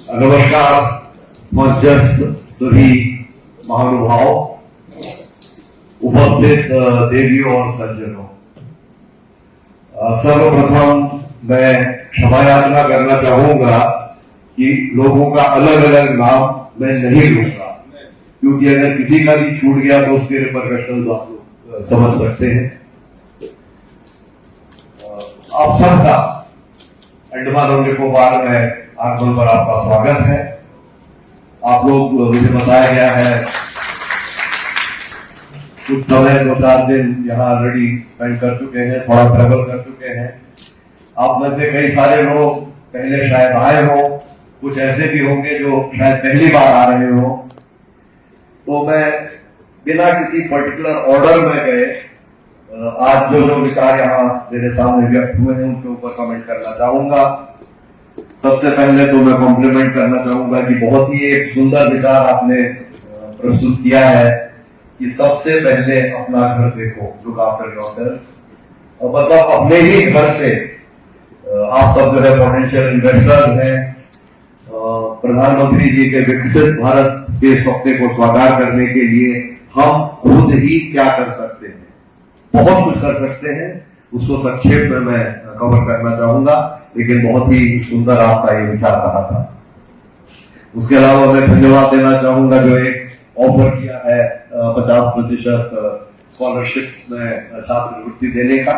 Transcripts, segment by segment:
नमस्कार मध्यस्थ सभी महानुभाव, उपस्थित देवियों और सज्जनों। सर्वप्रथम मैं क्षमा याचना करना चाहूंगा कि लोगों का अलग अलग नाम मैं नहीं लूंगा, क्योंकि अगर किसी का भी छूट गया तो उसके रिपरकशंस आप लोग समझ सकते हैं। आप सबका अंडमान और निकोबार में आगमन पर आपका स्वागत है। आप लोग, मुझे बताया गया है, कुछ समय 2-4 दिन यहाँ ऑलरेडी स्पेंड कर चुके हैं, थोड़ा ट्रेवल कर चुके हैं। आप में से कई सारे लोग पहले शायद आए हो, कुछ ऐसे भी होंगे जो शायद पहली बार आ रहे हो। तो मैं बिना किसी पर्टिकुलर ऑर्डर में गए आज जो विचार यहाँ मेरे सामने व्यक्त हुए हैं उनके ऊपर कमेंट करना चाहूंगा। सबसे पहले तो मैं कॉम्प्लीमेंट करना चाहूंगा कि बहुत ही एक सुंदर विचार आपने प्रस्तुत किया है कि सबसे पहले अपना घर देखो, लुक आफ्टर योरसेल्फ। मतलब अपने ही घर से आप सब जो है पोटेंशियल इन्वेस्टर्स हैं। प्रधानमंत्री जी के विकसित भारत के सपने को साकार करने के लिए हम खुद ही क्या कर सकते हैं, बहुत कुछ कर सकते हैं। उसको संक्षेप में मैं कवर करना चाहूंगा, लेकिन बहुत ही सुंदर आपका ये विचार रहा था। उसके अलावा मैं धन्यवाद देना चाहूंगा जो एक ऑफर किया है 50% स्कॉलरशिप्स में छात्रवृत्ति देने का।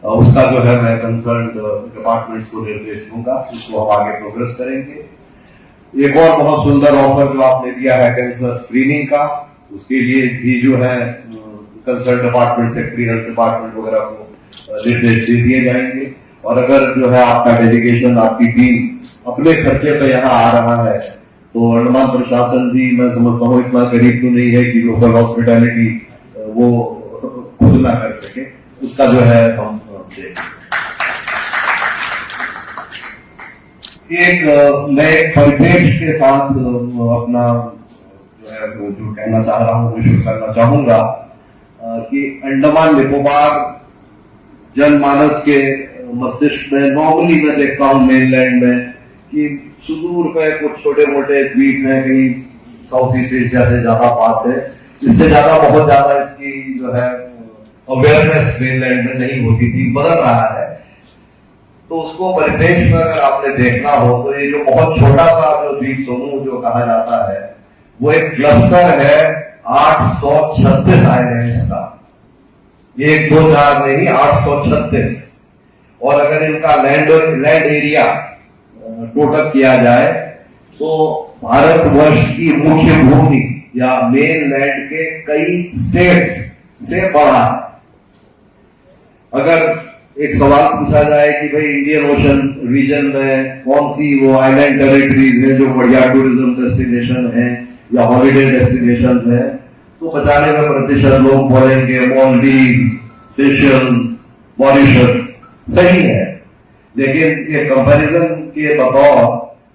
उसका जो है मैं कंसर्न डिपार्टमेंट्स को निर्देश दूंगा, उसको हम आगे प्रोग्रेस करेंगे। एक और बहुत सुंदर ऑफर जो आपने दिया है कैंसर स्क्रीनिंग का, उसके लिए भी जो है concern department, secretary health department वगैरह को निर्देश दे दिए जाएंगे। और अगर जो है आपका डेलीगेशन, आपकी टीम अपने खर्चे पे यहाँ आ रहा है तो अंडमान प्रशासन भी, मैं समझता हूँ, इतना गरीब तो नहीं है कि लोकल हॉस्पिटैलिटी वो खुद ना कर सके। उसका जो है हम एक नए परिपेक्ष के साथ अपना जो है जो कहना चाह रहा हूँ, विश्व करना चाहूंगा कि अंडमान निकोबार जनमानस के मस्तिष्क में नॉर्मली मैं देखता हूं मेनलैंड में कि सुदूर पे कुछ छोटे मोटे द्वीप हैं, कहीं साउथ ईस्ट एशिया से ज्यादा पास है। इससे ज्यादा बहुत ज्यादा इसकी जो है अवेयरनेस मेनलैंड में नहीं होती थी, बदल रहा है। तो उसको परिप्रेक्ष्य में अगर आपने देखना हो तो ये जो बहुत छोटा सा जो द्वीप समूह जो कहा जाता है वो एक क्लस्टर है 836 आइलैंड का, 1 2 4 नहीं 836। और अगर इनका लैंड एरिया टोटल किया जाए तो भारतवर्ष की मुख्य भूमि या मेन लैंड के कई स्टेट्स से बड़ा है। अगर एक सवाल पूछा जाए कि भाई इंडियन ओशन रीजन में कौन सी वो आइलैंड टेरिटरीज है जो बढ़िया टूरिज्म डेस्टिनेशन है या हॉलिडे डेस्टिनेशन है, तो 95% लोग बोलेंगे मालदीव, सेशल्स, मॉरिशस। सही है, लेकिन ये कंपैरिजन के बतौर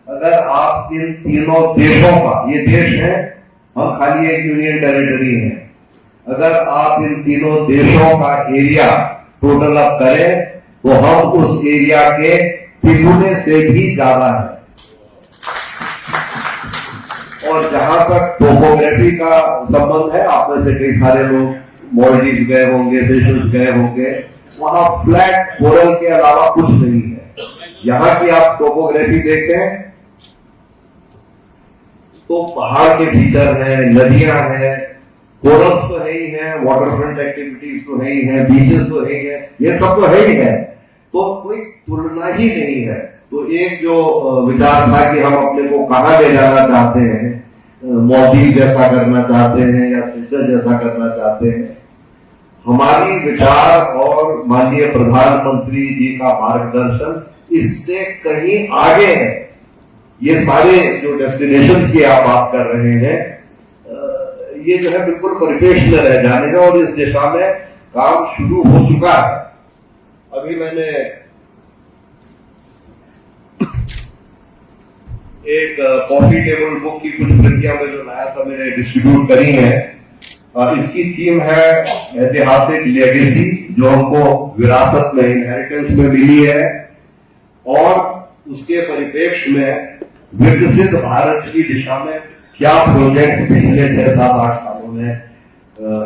अगर आप इन तीनों देशों का, ये देश है, हम खाली एक यूनियन टेरिटरी है, अगर आप इन तीनों देशों का एरिया टोटल अप करें तो हम उस एरिया के तिगुने से भी ज्यादा है। और जहां तक टोपोग्राफी का संबंध है, आप में से कई सारे लोग मॉलडीव गए होंगे, सेशल्स गए होंगे, वहां फ्लैट कोरल के अलावा कुछ नहीं है। यहां की आप टोपोग्राफी देखें तो पहाड़ के फीचर हैं, नदियां हैं, कोरल्स तो है ही है, वाटर फ्रंट एक्टिविटीज तो है ही है, बीचेस तो है ही है, ये सब तो है ही है, तो कोई तुलना ही नहीं है। तो एक जो विचार था कि हम अपने को कहां ले जाना चाहते हैं, मोदी जैसा करना चाहते हैं या सेशल्स जैसा करना चाहते हैं, हमारी विचार और माननीय प्रधानमंत्री जी का मार्गदर्शन इससे कहीं आगे है। ये सारे जो डेस्टिनेशंस की आप बात कर रहे हैं, ये जो है बिल्कुल परिपेक्ष में रह जाने का, और इस दिशा में काम शुरू हो चुका है। अभी मैंने एक कॉफी टेबल बुक की कुछ प्रतियां में जो लाया था मैंने डिस्ट्रीब्यूट करी है। इसकी थीम है ऐतिहासिक लेगेसी, जो हमको विरासत में, इनहेरिटेंस में मिली है, और उसके परिप्रेक्ष्य में विकसित भारत की दिशा में क्या प्रोजेक्ट पिछले 6-7-8 सालों में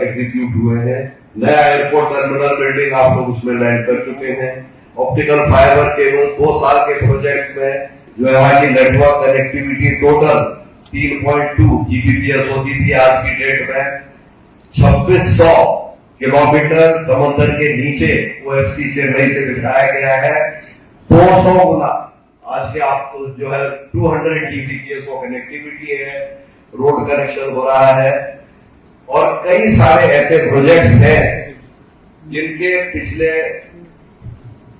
एग्जीक्यूट हुए हैं। नया एयरपोर्ट टर्मिनल बिल्डिंग आप लोग उसमें लैंड कर चुके हैं। ऑप्टिकल फाइबर केबल 2 साल के प्रोजेक्ट में जो है वहां की नेटवर्क कनेक्टिविटी टोटल 3.2 Gbps होती थी, आज की डेट में 2600 किलोमीटर समुद्र के नीचे OFC चेन्नई से बिछाया गया है। 200 गुना आज के आप जो है 200 Gbps वो कनेक्टिविटी है, रोड कनेक्शन हो रहा है। और कई सारे ऐसे प्रोजेक्ट्स हैं जिनके पिछले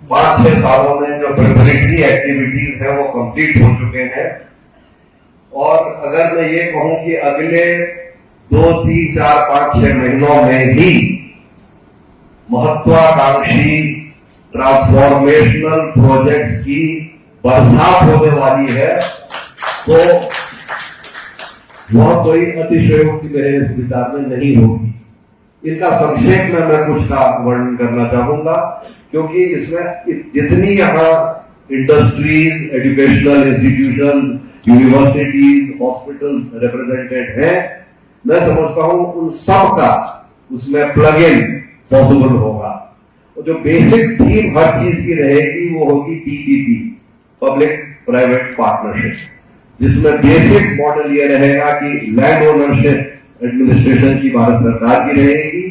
5-6 सालों में जो प्रिपरेटरी एक्टिविटीज है वो कंप्लीट हो चुके हैं। और अगर मैं ये कहूं कि अगले 2, 3, 4, 5, 6 महीनों में ही महत्वाकांक्षी ट्रांसफॉर्मेशनल प्रोजेक्ट्स की बरसात होने वाली है, तो वह कोई अतिशयोक्ति मेरे इस विचार में नहीं होगी। इनका संक्षेप में मैं कुछ का वर्णन करना चाहूंगा, क्योंकि इसमें जितनी यहाँ industries, educational institution, universities, hospitals represented हैं, मैं समझता हूं उन सब का उसमें प्लग इन पॉसिबल होगा। और जो बेसिक थीम हर चीज की रहेगी वो होगी PPP, पब्लिक प्राइवेट पार्टनरशिप, जिसमें बेसिक मॉडल ये रहेगा कि लैंड ओनरशिप एडमिनिस्ट्रेशन की भारत सरकार की रहेगी,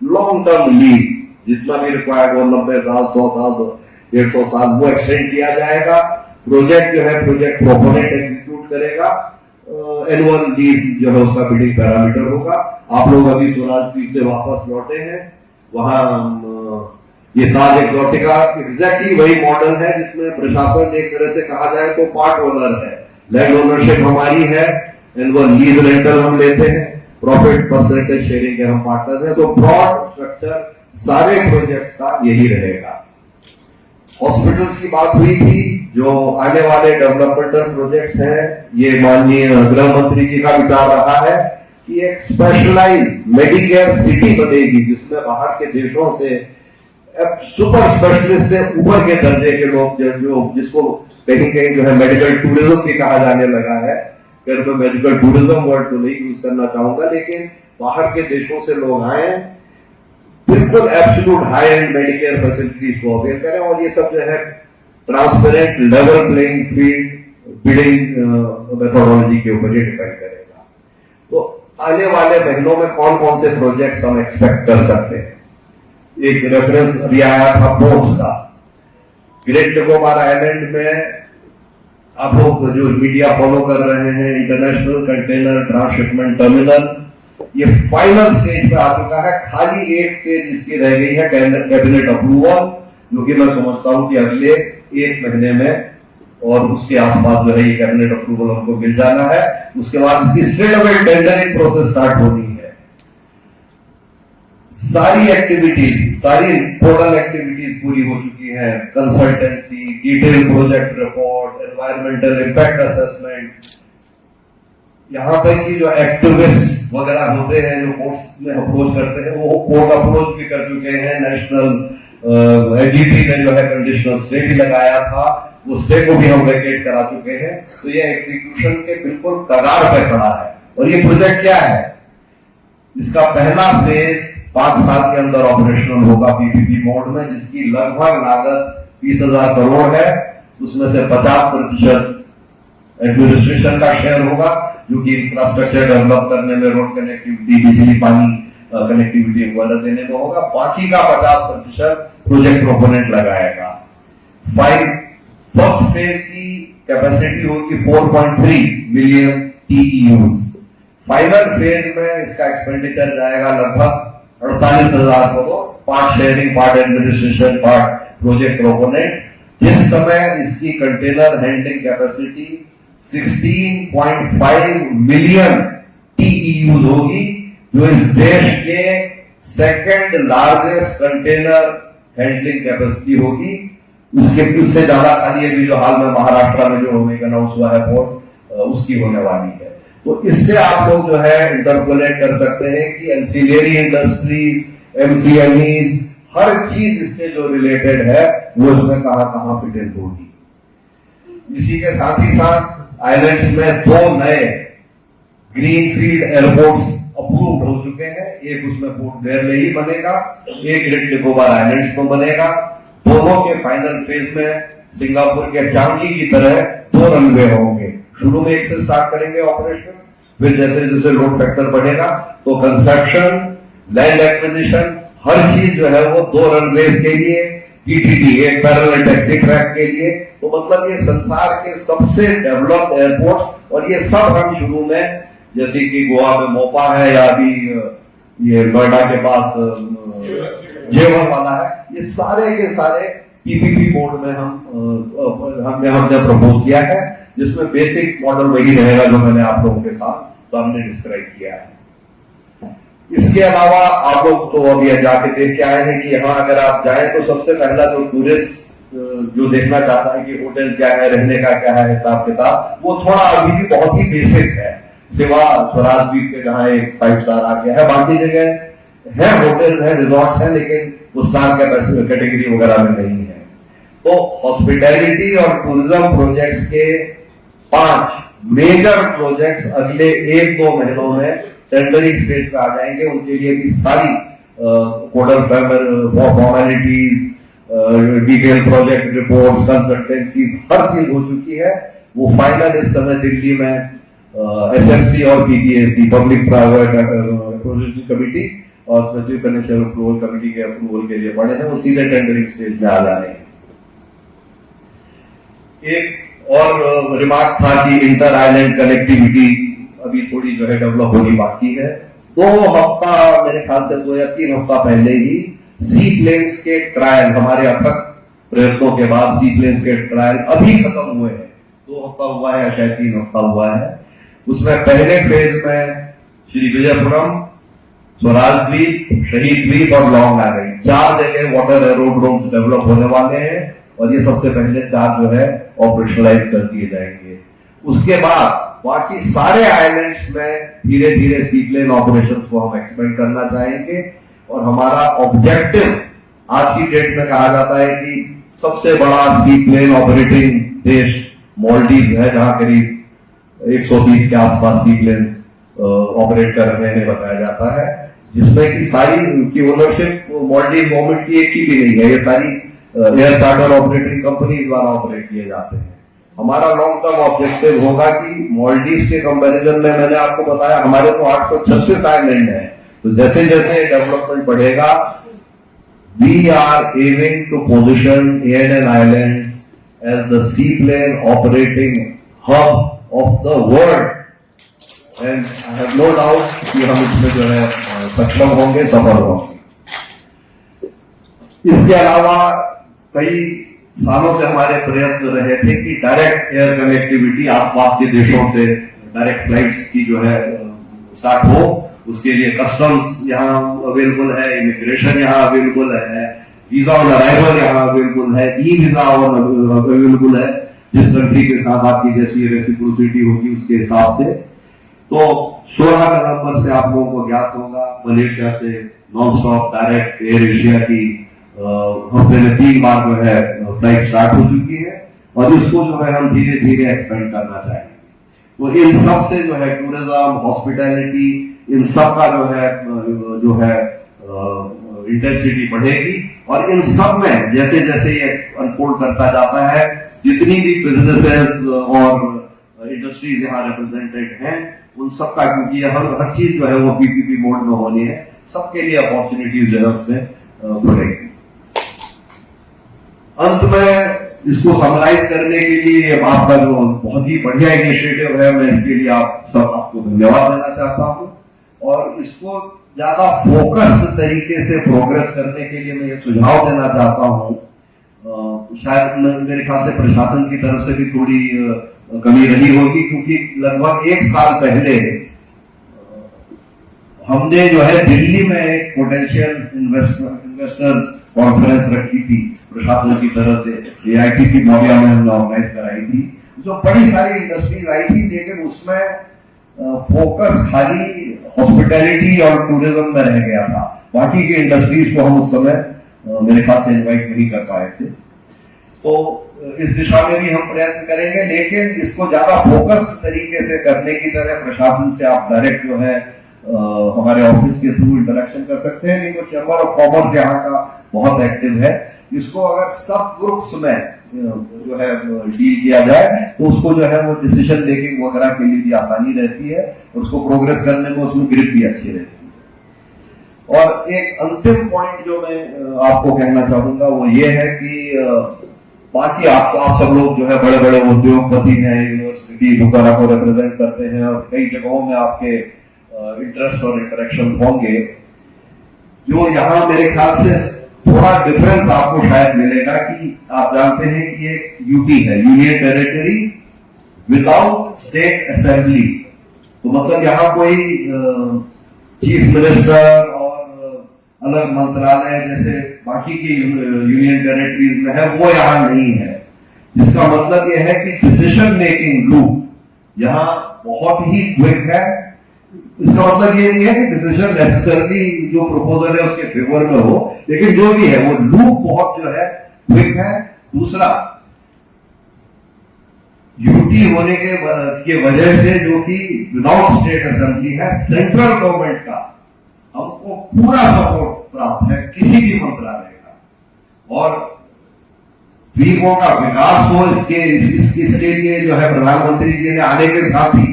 लॉन्ग टर्म लीज जितना भी रिक्वायर्ड हो 90 साल, 100 साल, 150 साल वो एक्सटेंड किया जाएगा। प्रोजेक्ट जो है प्रोजेक्ट प्रोपोनेंट एग्जीक्यूट करेगा, एनुअल लीज जो है उसका बिडिंग पैरामीटर होगा। आप लोग अभी सोनाजपीर से वापस लौटे हैं, वहां ये ताज एक्सोटिका एग्जैक्टली वही मॉडल है जिसमें प्रशासन एक तरह से कहा जाए तो पार्ट ओनर है, लैंड ओनरशिप हमारी है, एनुअल लीज रेंटल हम लेते हैं, प्रॉफिट परसेंटेज शेयरिंग के हम पार्टनर हैं। तो ब्रॉड स्ट्रक्चर सारे प्रोजेक्ट्स का यही रहेगा। हॉस्पिटल्स की बात हुई थी, जो आने वाले डेवलपमेंटल प्रोजेक्ट्स हैं, ये माननीय गृह मंत्री जी का विचार रहा है कि एक स्पेशलाइज मेडिकेयर सिटी बनेगी, जिसमें बाहर के देशों से सुपर स्पेशलिस्ट से ऊपर के दर्जे के लोग जो जिसको कहीं कहीं जो है मेडिकल टूरिज्म भी कहा जाने लगा है। फिर मैं मेडिकल टूरिज्म वर्ड तो नहीं यूज करना चाहूंगा, लेकिन बाहर के देशों से लोग आए, बिल्कुल absolute high and Medicare facilities को अवेल करें। और ये सब जो है transparent level playing field building methodology के ऊपर ये डिपेंड करेगा। तो आने वाले महीनों में कौन कौन से प्रोजेक्ट्स हम एक्सपेक्ट कर सकते हैं। एक रेफरेंस अभी आया था पोर्ट्स का, ग्रेट निकोबार आइलैंड में आप लोग जो मीडिया फॉलो कर रहे हैं, इंटरनेशनल कंटेनर ट्रांसशिपमेंट टर्मिनल ये फाइनल स्टेज पे आ चुका है। खाली एक स्टेज इसकी रह गई है कैबिनेट अप्रूवल, जो कि मैं समझता हूं कि अगले 1 महीने में और उसके आसपास जो है ये कैबिनेट अप्रूवल हमको मिल जाना है। उसके बाद इसकी straight away tendering process start होनी है। सारी एक्टिविटीज, सारी टोटल एक्टिविटीज पूरी हो चुकी है, consultancy, detail project report, environmental impact assessment, यहां तक कि जो एक्टिविस्ट वगैरह होते हैं जो कोर्ट में अप्रोच करते हैं वो कोर्ट अप्रोच भी कर चुके हैं। नेशनल एजीपी ने जो है कंडीशनल स्टे भी लगाया था, वो स्टे को भी हम वेकेट करा चुके हैं। तो ये एग्जीक्यूशन के बिल्कुल कगार पे खड़ा है। और ये प्रोजेक्ट क्या है, इसका पहला फेज 5 साल के अंदर ऑपरेशनल होगा PPP मोड में, जिसकी लगभग लागत 20,000 करोड़ है। उसमें से 50% एडमिनिस्ट्रेशन का शेयर होगा, जो कि इंफ्रास्ट्रक्चर डेवलप करने में, रोड कनेक्टिविटी, बिजली पानी कनेक्टिविटी वगैरह देने में होगा। बाकी का 50% प्रोजेक्ट प्रोपोनेंट लगाएगा। फर्स्ट फेज की कैपेसिटी होगी 4.3 मिलियन TEUs। फाइनल फेज में इसका एक्सपेंडिचर जाएगा लगभग 48,000 crore, part sharing, part administration, part project proponent. जिस समय इसकी container handling capacity 16.5 million TEUs होगी, जो इस देश के second largest container handling capacity होगी। उससे ज्यादा खाली अभी जो हाल में महाराष्ट्र में जो होने का अनाउंस हुआ है पोर्ट, उसकी होने वाली है। तो इससे आप लोग जो है इंटरपोलेट कर सकते हैं कि एंसिलियरी इंडस्ट्रीज, MCMEs, हर चीज इससे जो रिलेटेड है वो इसमें कहां कहां फिट इन होगी। इसी के साथ ही साथ आइलैंड्स में 2 नए ग्रीनफील्ड एयरपोर्ट्स अप्रूव हो चुके हैं। एक उसमें पोर्ट ब्लेयर में ही बनेगा, एक ग्रेट निकोबार आइलैंड्स में बनेगा। दोनों के फाइनल फेज में सिंगापुर के चांगी की तरह 2 रनवे होंगे। शुरू में एक से स्टार्ट करेंगे ऑपरेशन, फिर जैसे जैसे लोड फैक्टर बढ़ेगा तो कंस्ट्रक्शन, लैंड एक्विजिशन, हर चीज जो है वो 2 रनवेज के लिए, पीटीटी एक पैरेलल टैक्सी ट्रैक के लिए। तो मतलब ये संसार के सबसे डेवलप्ड एयरपोर्ट, और ये सब हम शुरू में जैसे कि गोवा में मोपा है या अभी ये नोएडा के पास जेवर वाला है, ये सारे के सारे पीपीपी मोड में हमने प्रपोज किया है, जिसमें बेसिक मॉडल वही रहेगा जो मैंने आप लोगों के साथ सामने डिस्क्राइब किया है। इसके अलावा आप लोग तो अभी जाके देख के आए हैं कि यहाँ अगर आप जाएं तो सबसे पहला जो टूरिस्ट जो देखना चाहता है कि होटल क्या है, रहने का क्या है हिसाब किताब, वो थोड़ा अभी भी बहुत ही बेसिक है, सिवा स्वराज द्वीप के जहाँ एक 5 स्टार आ गया है। बाकी जगह है होटल है, रिजॉर्ट है, लेकिन उस स्टार कैटेगरी वगैरह में नहीं है। तो हॉस्पिटैलिटी और टूरिज्म प्रोजेक्ट्स के 5 मेजर प्रोजेक्ट्स अगले 1-2 महीनों में टेंडरिंग स्टेज पे आ जाएंगे। उनके लिए भी सारी codal formalities, detail project report, consultancy, हर चीज हो चुकी है। वो फाइनल इस समय दिल्ली में एसएफसी और PPAC public private project committee और स्पेसिफिक फाइनेंशियल अप्रूवल कमेटी के अप्रूवल के लिए पड़े हैं, वो सीधे टेंडरिंग स्टेज में आ जाने हैं। एक और रिमार्क था कि इंटर आइलैंड कनेक्टिविटी अभी थोड़ी जो है डेवलप होनी बाकी है। 2 हफ्ता मेरे ख्याल से 2 या 3 हफ्ता पहले ही सी प्लेन्स के ट्रायल, हमारे अथक प्रयत्नों के बाद सी प्लेन्स के ट्रायल अभी खत्म हुए हैं। 2 हफ्ता हुआ है या शायद 3 हफ्ता हुआ है। उसमें पहले फेज में श्री विजयपुरम, स्वराज द्वीप, शहीद द्वीप और लॉन्ग आइलैंड 4 जगह वाटर एरोड्रोम्स डेवलप होने वाले हैं, और ये सबसे पहले 4 जो है ऑपरेशनलाइज कर दिए जाएंगे। उसके बाद बाकी सारे आइलैंड्स में धीरे धीरे सी प्लेन ऑपरेशन को हम एक्सपेंड करना चाहेंगे। और हमारा ऑब्जेक्टिव आज की डेट में कहा जाता है कि सबसे बड़ा सी प्लेन ऑपरेटिंग देश मालदीव है, जहां करीब 130 के आसपास सी प्लेन ऑपरेट कर रहे हैं बताया जाता है, जिसमें कि सारी की ओनरशिप मालदीव गवर्नमेंट की एक की भी नहीं है। ये सारी एयर चार्टर ऑपरेटिंग कंपनी द्वारा ऑपरेट किए जाते हैं। हमारा लॉन्ग टर्म ऑब्जेक्टिव होगा कि मालदीव के कंपैरिजन में मैंने आपको बताया हमारे तो 836 आइलैंड है, तो जैसे जैसे डेवलपमेंट बढ़ेगा, we are aiming to position ANN islands as the seaplane operating hub of the world, and I have no doubt कि हम इसमें जो है सक्षम होंगे, सफल होंगे। इसके अलावा कई सालों से हमारे प्रयत्न रहे थे कि डायरेक्ट एयर कनेक्टिविटी आसपास के देशों से डायरेक्ट फ्लाइट्स की जो है स्टार्ट हो। उसके लिए कस्टम्स यहाँ अवेलेबल है, इमिग्रेशन यहाँ अवेलेबल है, वीजा ऑन अराइवल यहाँ अवेलेबल है, ई वीजा ऑन अवेलेबल है, जिस कंट्री के साथ आपकी जैसी रेसिप्रोसिटी होगी उसके हिसाब से। तो 16 नवंबर से आप लोगों को ज्ञात होगा मलेशिया से non stop direct air Asia की हफ्ते में 3 बार जो है फ्लाइट स्टार्ट हो चुकी है, और इसको जो है हम धीरे धीरे एक्सपेंड करना चाहेंगे। तो इन सब से जो है टूरिज्म, हॉस्पिटैलिटी, इन सब का जो है इंटेंसिटी बढ़ेगी। और इन सब में जैसे जैसे ये अनफोल्ड करता जाता है, जितनी भी बिजनेसेस और इंडस्ट्रीज यहाँ रिप्रेजेंटेड हैं, उन सब का, क्योंकि हर चीज जो है वो पीपीपी मोड में होनी है, सबके लिए अपॉर्चुनिटीज जो है उसमें बढ़ेगी। अंत में इसको समराइज करने के लिए आपका जो बहुत ही बढ़िया इनिशिएटिव है, मैं इसके लिए आपको धन्यवाद देना चाहता हूं। और इसको ज्यादा फोकस तरीके से प्रोग्रेस करने के लिए मैं ये सुझाव देना चाहता हूं। शायद मेरे ख्याल से प्रशासन की तरफ से भी थोड़ी कमी रही होगी, क्योंकि लगभग 1 साल पहले हमने जो है दिल्ली में एक पोटेंशियल इन्वेस्टर्स कॉन्फ्रेंस रखी थी प्रशासन की तरफ से, AITC मौर्या में हमने ऑर्गेनाइज कराई थी। जो बड़ी सारी इंडस्ट्रीज आई थी, लेकिन उसमें फोकस खाली हॉस्पिटैलिटी और टूरिज्म में रह गया था। बाकी की इंडस्ट्रीज को हम उस समय मेरे ख्याल से इन्वाइट नहीं कर पाए थे। तो इस दिशा में भी हम प्रयत्न करेंगे, लेकिन इसको ज्यादा फोकस तरीके से करने की तरह प्रशासन से आप डायरेक्ट जो है हमारे ऑफिस के थ्रू इंटरेक्शन कर सकते हैं। लेकिन चैम्बर ऑफ कॉमर्स यहाँ का बहुत एक्टिव है। इसको अगर सब ग्रुप्स में जो है डील किया जाए तो उसको जो है वो डिसीजन मेकिंग वगैरह के लिए भी आसानी रहती है, उसको प्रोग्रेस करने में उसमें ग्रिप भी अच्छी रहती है। और एक अंतिम पॉइंट जो मैं आपको कहना चाहूंगा वो ये है कि बाकी आप सब लोग जो है बड़े बड़े उद्योगपति हैं, यूनिवर्सिटी बुखारा को रिप्रेजेंट करते हैं और कई जगहों में आपके इंटरेस्ट और इंटरेक्शन होंगे। जो यहाँ मेरे ख्याल से थोड़ा डिफरेंस आपको शायद मिलेगा कि आप जानते हैं कि एक यूटी है, union territory without state assembly. तो मतलब यहाँ कोई चीफ मिनिस्टर और अलग मंत्रालय जैसे बाकी की यूनियन टेरिटरीज में है वो यहाँ नहीं है। जिसका मतलब यह है कि डिसीजन मेकिंग लूप यहाँ बहुत ही क्विक है। इसका मतलब ये नहीं है कि डिसीजन नेसेसरली जो प्रपोजल है उसके फेवर में हो, लेकिन जो भी है वो लूप बहुत जो है क्विक है। दूसरा, यूटी होने के वजह से जो कि विदाउट स्टेट असेंबली है, सेंट्रल गवर्नमेंट का हमको पूरा सपोर्ट प्राप्त है किसी भी मंत्रालय का। और द्वीपों का विकास हो इसके लिए जो है प्रधानमंत्री जी ने आने के साथ ही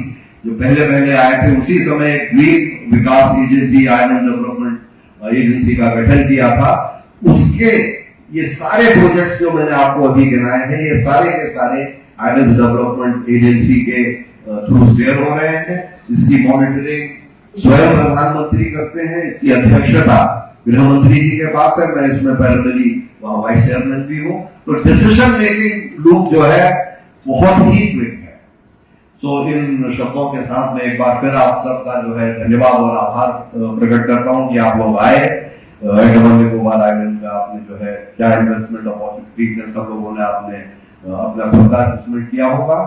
जो पहले आए थे उसी समय द्वीप विकास एजेंसी, आइलैंड डेवलपमेंट एजेंसी का गठन किया था। उसके ये सारे प्रोजेक्ट्स जो मैंने आपको अभी गिनाए हैं ये सारे के सारे आइलैंड डेवलपमेंट एजेंसी के थ्रू शेयर हो रहे हैं। इसकी मॉनिटरिंग स्वयं प्रधानमंत्री करते हैं, इसकी अध्यक्षता गृह मंत्री जी के पास है, मैं इसमें पैरेलली वहां वाइस चेयरमैन भी हूं। तो डिसीजन मेकिंग लूप जो है बहुत ही क्विक है। तो इन शब्दों के साथ मैं एक बार फिर आप सबका जो है धन्यवाद और आभार प्रकट करता हूं कि आप लोग आए। अंडमान निकोबार आइलैंड में आपने जो है क्या इन्वेस्टमेंट अपॉर्चुनिटी सब लोगों ने आपने अपना खुद का असेसमेंट किया होगा।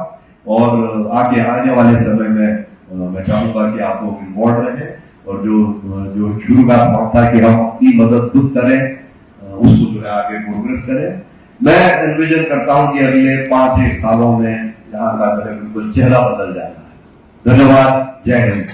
और आगे आने वाले समय में मैं चाहूंगा कि आप लोग इन्वॉल्व रहें और जो शुरू का थॉट था कि हम अपनी मदद खुद करें उसको जो है आगे प्रोग्रेस करें। मैं एनविजन करता हूं कि अगले 5-1 सालों में यहाँ का जो है बिल्कुल चेहरा बदल जाएगा। धन्यवाद। जय हिंद।